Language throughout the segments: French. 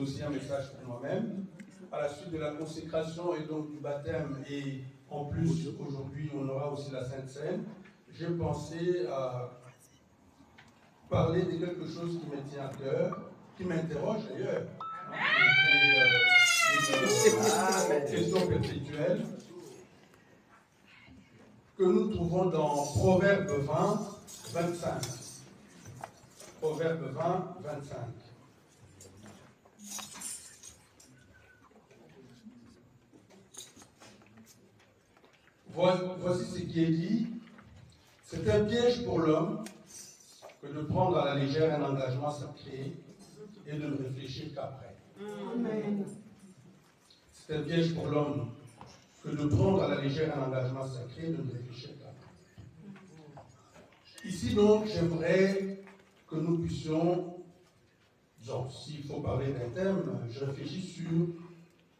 aussi un message pour moi-même. À la suite de la consécration et donc du baptême, et en plus, aujourd'hui, on aura aussi la Sainte Seine, j'ai pensé à parler de quelque chose qui me tient à cœur, qui m'interroge d'ailleurs. Question perpétuelle que nous trouvons dans Proverbe 20, 25. Proverbe 20, 25. Voici ce qui est dit. C'est un piège pour l'homme que de prendre à la légère un engagement sacré et de ne réfléchir qu'après. Amen. C'est un piège pour l'homme que de prendre à la légère un engagement sacré et de ne réfléchir qu'après. Ici donc, j'aimerais que nous puissions, disons, s'il faut parler d'un thème, je réfléchis sur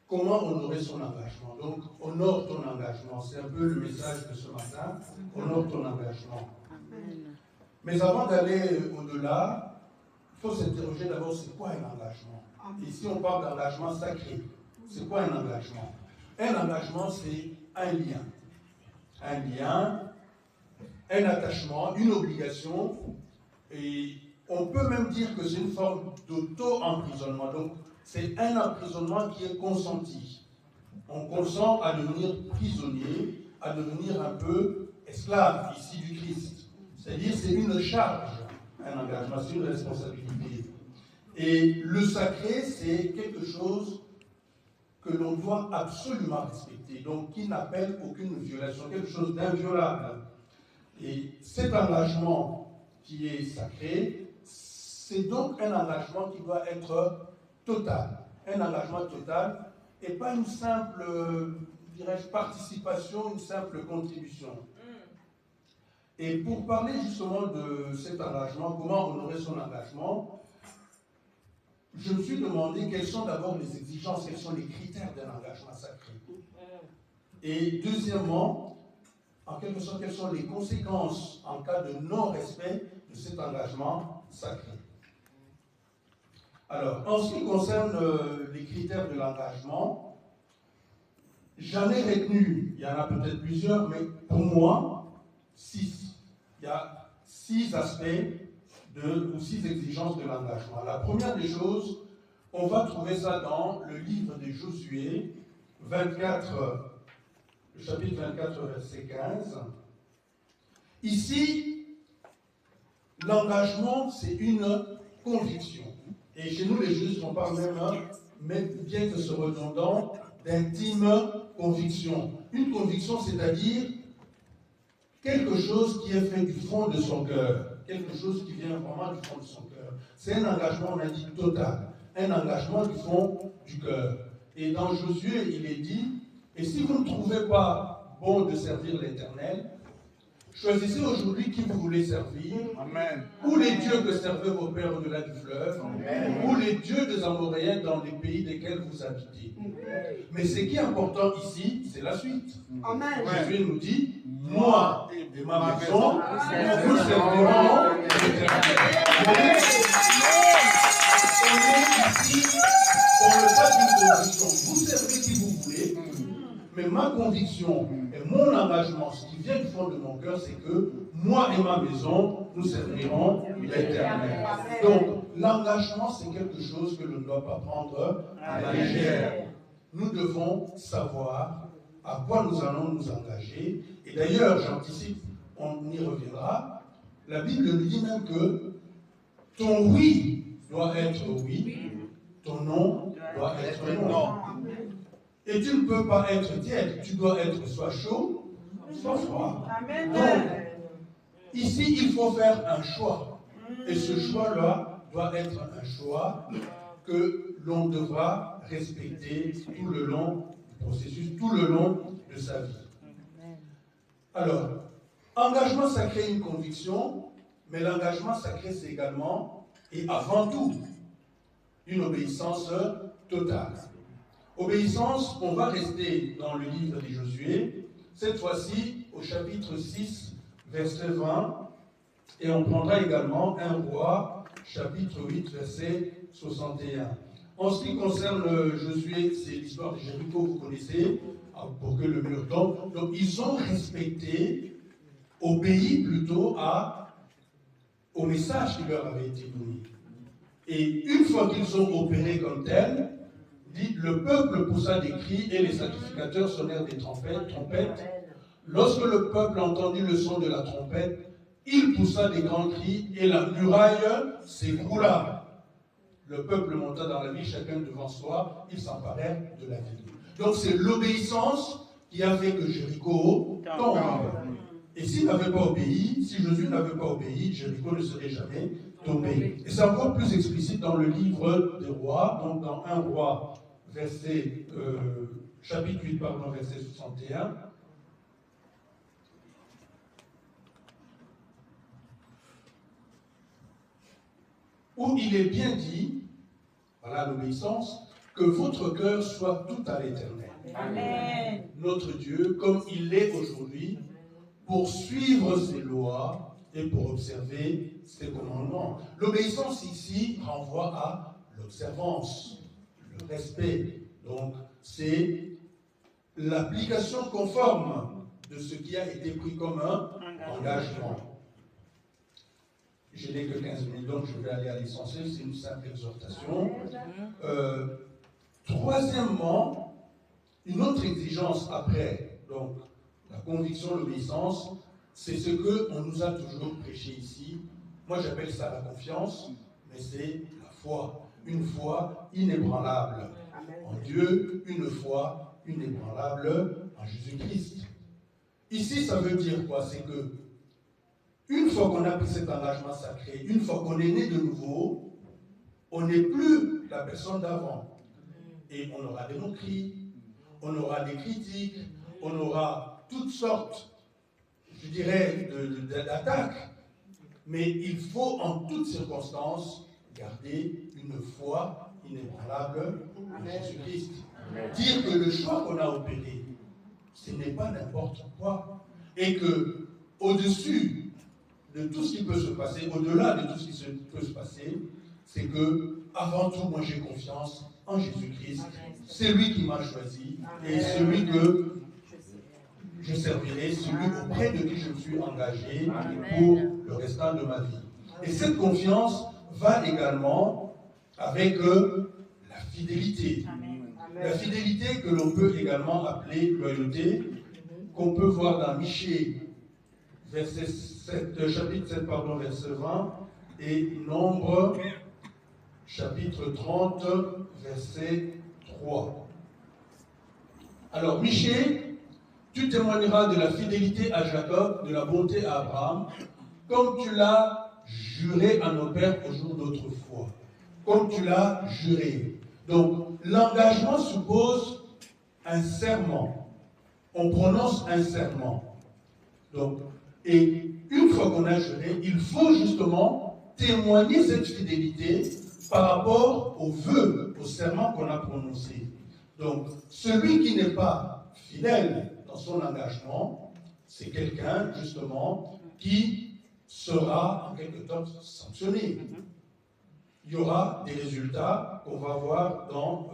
comment honorer son engagement. Donc, honore ton engagement. C'est un peu le message de ce matin. Honore ton engagement. Mais avant d'aller au-delà, il faut s'interroger d'abord, c'est quoi un engagement? Ici, on parle d'engagement sacré. C'est quoi un engagement? Un engagement, c'est un lien. Un lien, un attachement, une obligation. Et on peut même dire que c'est une forme d'auto-emprisonnement. Donc, c'est un emprisonnement qui est consenti. On consent à devenir prisonnier, à devenir un peu esclave ici du Christ. C'est-à-dire c'est une charge, un engagement, c'est une responsabilité. Et le sacré, c'est quelque chose que l'on doit absolument respecter, donc qui n'appelle aucune violation, quelque chose d'inviolable. Et cet engagement qui est sacré, c'est donc un engagement qui doit être total, un engagement total, et pas une simple, dirais-je, participation, une simple contribution. Et pour parler justement de cet engagement, comment honorer son engagement, je me suis demandé quelles sont d'abord les exigences, quels sont les critères d'un engagement sacré. Et deuxièmement, en quelque sorte, quelles sont les conséquences en cas de non-respect de cet engagement sacré. Alors, en ce qui concerne les critères de l'engagement, j'en ai retenu, il y en a peut-être plusieurs, mais pour moi, 6. Il y a 6 aspects ou 6 exigences de l'engagement. La première des choses, on va trouver ça dans le livre de Josué, 24, le chapitre 24, verset 15. Ici, l'engagement, c'est une conviction. Et chez nous, les juristes, on parle même, bien que ce redondant, d'intime conviction. Une conviction, c'est-à-dire quelque chose qui est fait du fond de son cœur, quelque chose qui vient vraiment du fond de son cœur. C'est un engagement, on a dit, total, un engagement du fond du cœur. Et dans Josué, il est dit, et si vous ne trouvez pas bon de servir l'Éternel, choisissez aujourd'hui qui vous voulez servir. Amen. Ou les dieux que servaient vos pères au-delà du fleuve, Amen. ou les dieux des Amoréens dans les pays desquels vous habitez. Mais ce qui est important ici, c'est la suite. Amen. Jésus nous dit, moi et ma maison, nous servirons l'Éternel. On est ici dans le cadre d'une conviction. Vous servez qui vous voulez, mais ma conviction et mon engagement, ce qui vient du fond de mon cœur, c'est que moi et ma maison, nous servirons l'Éternel. Donc, l'engagement, c'est quelque chose que l'on ne doit pas prendre à la légère. Nous devons savoir à quoi nous allons nous engager. Et d'ailleurs, j'anticipe, on y reviendra, la Bible nous dit même que ton oui doit être oui, ton non doit être non. Et tu ne peux pas être tiède, tu dois être soit chaud, soit froid. Donc, ici, il faut faire un choix. Et ce choix-là doit être un choix que l'on devra respecter tout le long du processus, tout le long de sa vie. Alors, engagement sacré, une conviction, mais l'engagement sacré, c'est également, et avant tout, une obéissance totale. Obéissance, on va rester dans le livre de Josué, cette fois-ci au chapitre 6, verset 20, et on prendra également 1 Roi, chapitre 8, verset 61. En ce qui concerne Josué, c'est l'histoire de Jéricho, vous connaissez, pour que le mur tombe. Donc ils ont respecté, obéi plutôt au message qui leur avait été donné. Et une fois qu'ils ont opéré comme tel, dit, le peuple poussa des cris et les sacrificateurs sonnèrent des trompettes. Lorsque le peuple entendit le son de la trompette, il poussa des grands cris et la muraille s'écroula. Le peuple monta dans la ville, chacun devant soi, ils s'emparèrent de la ville. Donc c'est l'obéissance qui a fait que Jéricho tombe. Et s'il n'avait pas obéi, si Josué n'avait pas obéi, Jéricho ne serait jamais tombé. Et c'est encore plus explicite dans le livre des rois, donc dans 1 roi, chapitre 8, verset 61. Où il est bien dit, voilà l'obéissance, que votre cœur soit tout à l'Éternel. Amen. Notre Dieu, comme il l'est aujourd'hui, pour suivre ses lois et pour observer ses commandements. L'obéissance ici renvoie à l'observance, le respect. Donc, c'est l'application conforme de ce qui a été pris comme un engagement. Je n'ai que 15 minutes, donc je vais aller à l'essentiel, c'est une simple exhortation. Troisièmement, une autre exigence après, donc la conviction, l'obéissance, c'est ce qu'on nous a toujours prêché ici. Moi j'appelle ça la confiance, mais c'est la foi. Une foi inébranlable en Dieu, une foi inébranlable en Jésus-Christ. Ici, ça veut dire quoi? C'est que une fois qu'on a pris cet engagement sacré, une fois qu'on est né de nouveau, on n'est plus la personne d'avant. Et on aura des moqueries, on aura des critiques, on aura toutes sortes, je dirais, d'attaques. Mais il faut en toutes circonstances garder une foi inébranlable en Jésus-Christ. Dire que le choix qu'on a opéré, ce n'est pas n'importe quoi. Et que au-dessus de tout ce qui peut se passer, au-delà de tout ce qui peut se passer, c'est que, avant tout, moi j'ai confiance en Jésus-Christ. C'est lui qui m'a choisi et celui que je servirai, celui auprès de qui je me suis engagé pour le restant de ma vie. Et cette confiance va également avec la fidélité. La fidélité que l'on peut également appeler loyauté, qu'on peut voir dans Michée, chapitre 7, verset 20, et Nombre, chapitre 30, verset 3. Alors, Michée, tu témoigneras de la fidélité à Jacob, de la bonté à Abraham, comme tu l'as juré à nos pères au jour d'autrefois. Comme tu l'as juré. Donc, l'engagement suppose un serment. On prononce un serment. Donc, et une fois qu'on a juré, il faut justement témoigner cette fidélité par rapport aux vœux, au serment qu'on a prononcé. Donc, celui qui n'est pas fidèle dans son engagement, c'est quelqu'un, justement, qui sera en quelque sorte sanctionné. Il y aura des résultats qu'on va voir dans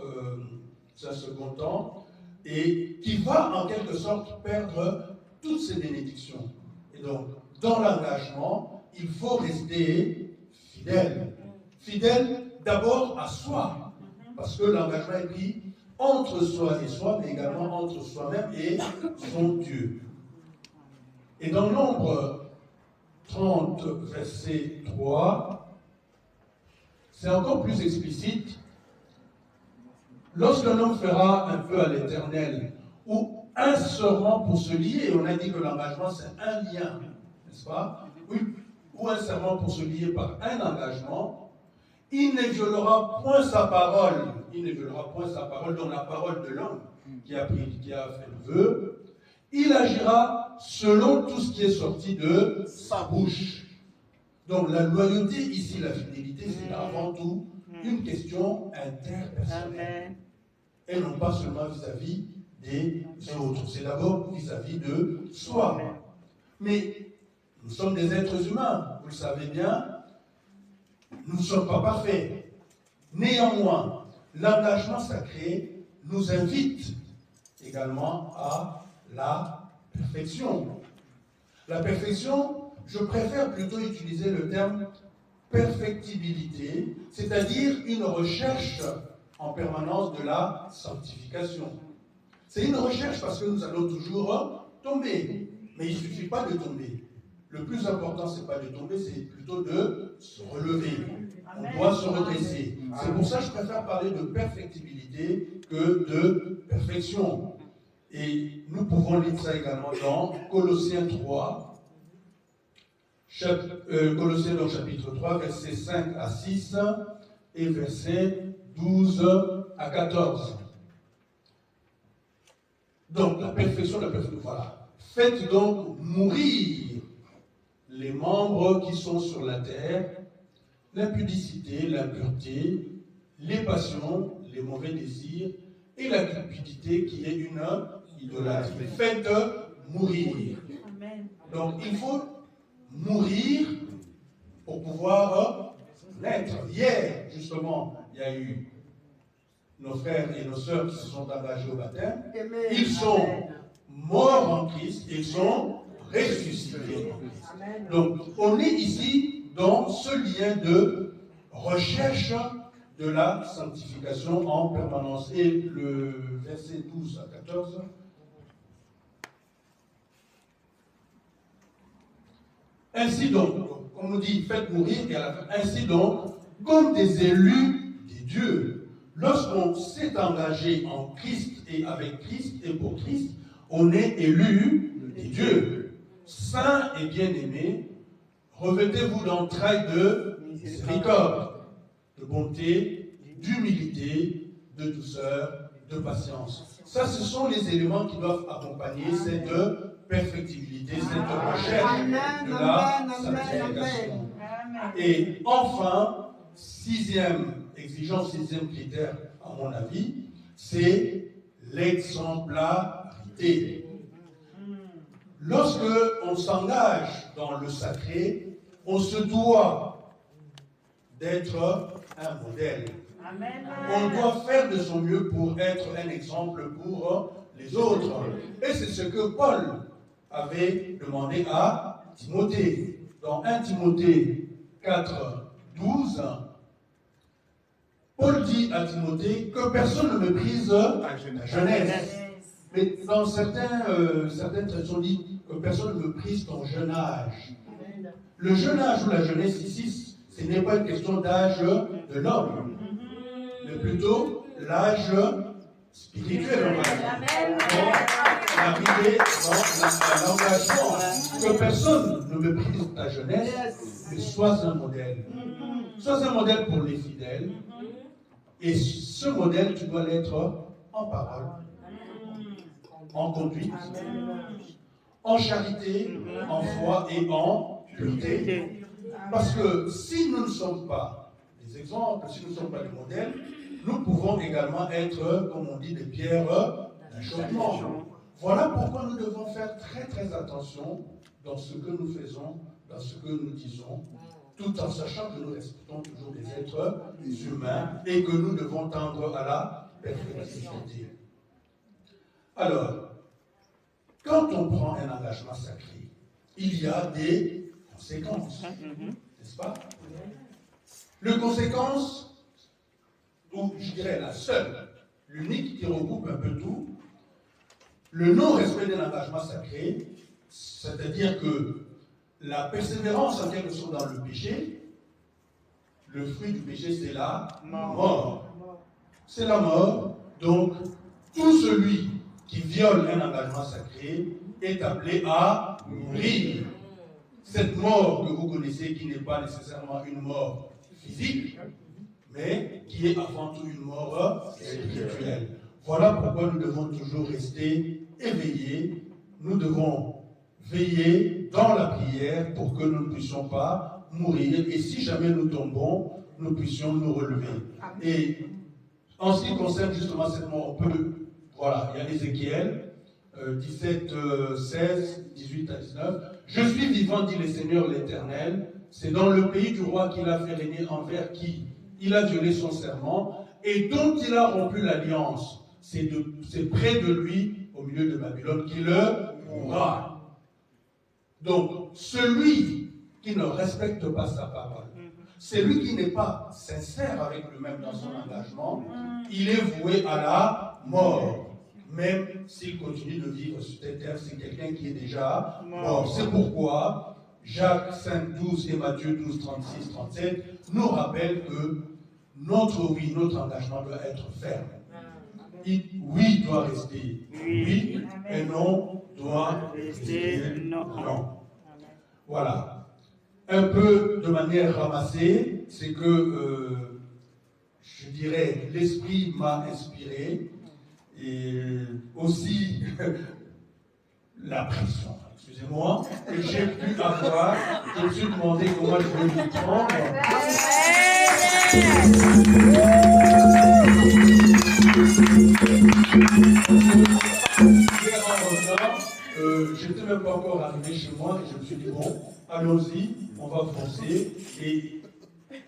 un second temps et qui va en quelque sorte perdre toutes ses bénédictions. Et donc, dans l'engagement, il faut rester fidèle. Fidèle d'abord à soi, parce que l'engagement est pris entre soi et soi, mais également entre soi-même et son Dieu. Et dans Nombre 30, verset 3, c'est encore plus explicite. Lorsqu'un homme fera un vœu à l'Éternel, ou un serment pour se lier, on a dit que l'engagement c'est un lien, n'est-ce pas? Oui, ou un serment pour se lier par un engagement, il ne violera point sa parole. Il ne violera point sa parole, donc la parole de l'homme qui a fait le vœu. Il agira selon tout ce qui est sorti de sa bouche. Donc la loyauté ici, la fidélité, c'est avant tout une question interpersonnelle. Et non pas seulement vis-à-vis des autres. C'est d'abord vis-à-vis de soi. Mais nous sommes des êtres humains, vous le savez bien. Nous ne sommes pas parfaits. Néanmoins, l'engagement sacré nous invite également à la perfection. La perfection, je préfère plutôt utiliser le terme perfectibilité, c'est-à-dire une recherche en permanence de la sanctification. C'est une recherche parce que nous allons toujours tomber, mais il ne suffit pas de tomber. Le plus important, ce n'est pas de tomber, c'est plutôt de se relever. On doit se redresser. C'est pour ça que je préfère parler de perfectibilité que de perfection. Et nous pouvons lire ça également dans Colossiens 3, Colossiens dans chapitre 3, versets 5 à 6 et versets 12 à 14. Donc, la perfection, voilà. Faites donc mourir les membres qui sont sur la terre, l'impudicité, l'impureté, les passions, les mauvais désirs et la cupidité qui est une idolâtrie. Faites mourir. Donc, il faut mourir pour pouvoir naître. Hier, justement, il y a eu nos frères et nos sœurs qui se sont engagés au baptême. Ils sont morts en Christ, ils sont ressuscités. Donc, on est ici dans ce lien de recherche de la sanctification en permanence. Et le verset 12 à 14. Ainsi donc, on nous dit, faites mourir, et à la fin, ainsi donc, comme des élus des dieux, lorsqu'on s'est engagé en Christ et avec Christ et pour Christ, on est élu des dieux. Saints et bien-aimés, revêtez-vous d'entrailles de miséricorde, de bonté, d'humilité, de douceur, de patience. Ça, ce sont les éléments qui doivent accompagner cette perfectibilité, cette recherche de la sanctification. Et enfin, sixième exigence, sixième critère, à mon avis, c'est l'exemplarité. Lorsque on s'engage dans le sacré, on se doit d'être un modèle. Amen. On doit faire de son mieux pour être un exemple pour les autres. Et c'est ce que Paul avait demandé à Timothée. Dans 1 Timothée 4, 12, Paul dit à Timothée que personne ne méprise la jeunesse. Mais dans certaines traditions, on dit que personne ne méprise ton jeune âge. Le jeune âge ou la jeunesse ici, ce n'est pas une question d'âge de l'homme, mais plutôt l'âge spirituel. L'arrivée dans l'engagement. Que personne ne méprise ta jeunesse, mais sois un modèle. Sois un modèle pour les fidèles. Et ce modèle, tu dois l'être en parole, en conduite, en charité, en foi et en pureté. Parce que si nous ne sommes pas des exemples, si nous ne sommes pas des modèles, nous pouvons également être, comme on dit, des pierres d'achoppement. Voilà pourquoi nous devons faire très très attention dans ce que nous faisons, dans ce que nous disons, tout en sachant que nous respectons toujours des êtres humains et que nous devons tendre à la perfectibilité. Alors, quand on prend un engagement sacré, il y a des conséquences, n'est-ce pas? Les conséquences, ou je dirais la seule, l'unique qui regroupe un peu tout, le non-respect d'un engagement sacré, c'est-à-dire que la persévérance en quelque sorte dans le péché, le fruit du péché, c'est la mort. C'est la mort. Donc, tout celui qui viole un engagement sacré est appelé à mourir. Cette mort que vous connaissez, qui n'est pas nécessairement une mort physique, mais qui est avant tout une mort spirituelle. Voilà pourquoi nous devons toujours rester éveillés. Nous devons veiller dans la prière pour que nous ne puissions pas mourir. Et si jamais nous tombons, nous puissions nous relever. Et en ce qui concerne justement cette mort, on peut, voilà, il y a Ézéchiel 17, 16, 18 à 19. Je suis vivant, dit le Seigneur l'Éternel. C'est dans le pays du roi qu'il a fait régner envers qui il a violé son serment et dont il a rompu l'alliance. C'est près de lui, au milieu de Babylone, qu'il le mourra. Donc, celui qui ne respecte pas sa parole, celui qui n'est pas sincère avec lui-même dans son engagement, il est voué à la mort. Même s'il continue de vivre sur cette terre, c'est quelqu'un qui est déjà mort. C'est pourquoi Jacques 5,12 et Matthieu 12,36-37 nous rappellent que notre engagement doit être ferme. Oui doit rester oui, et non doit rester non. Voilà. Un peu de manière ramassée, c'est que, je dirais, l'Esprit m'a inspiré, et aussi la pression, excusez-moi, que j'ai pu avoir. Je me suis demandé comment je vais m'y prendre. Je n'étais même pas encore arrivé chez moi et je me suis dit, bon, allons-y, on va foncer. Et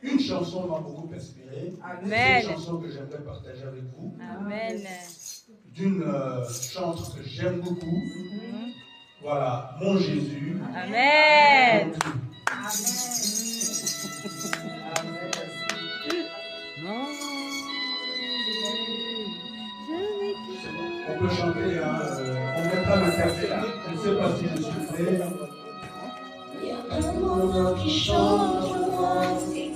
une chanson m'a beaucoup inspiré. C'est une chanson que j'aimerais partager avec vous. Amen. D'une chanteuse que j'aime beaucoup. Voilà, Mon Jésus. Amen. On peut chanter, hein, on ne met pas le café là. Je ne sais pas si je suis prêt. Il y a un moment qui change moi.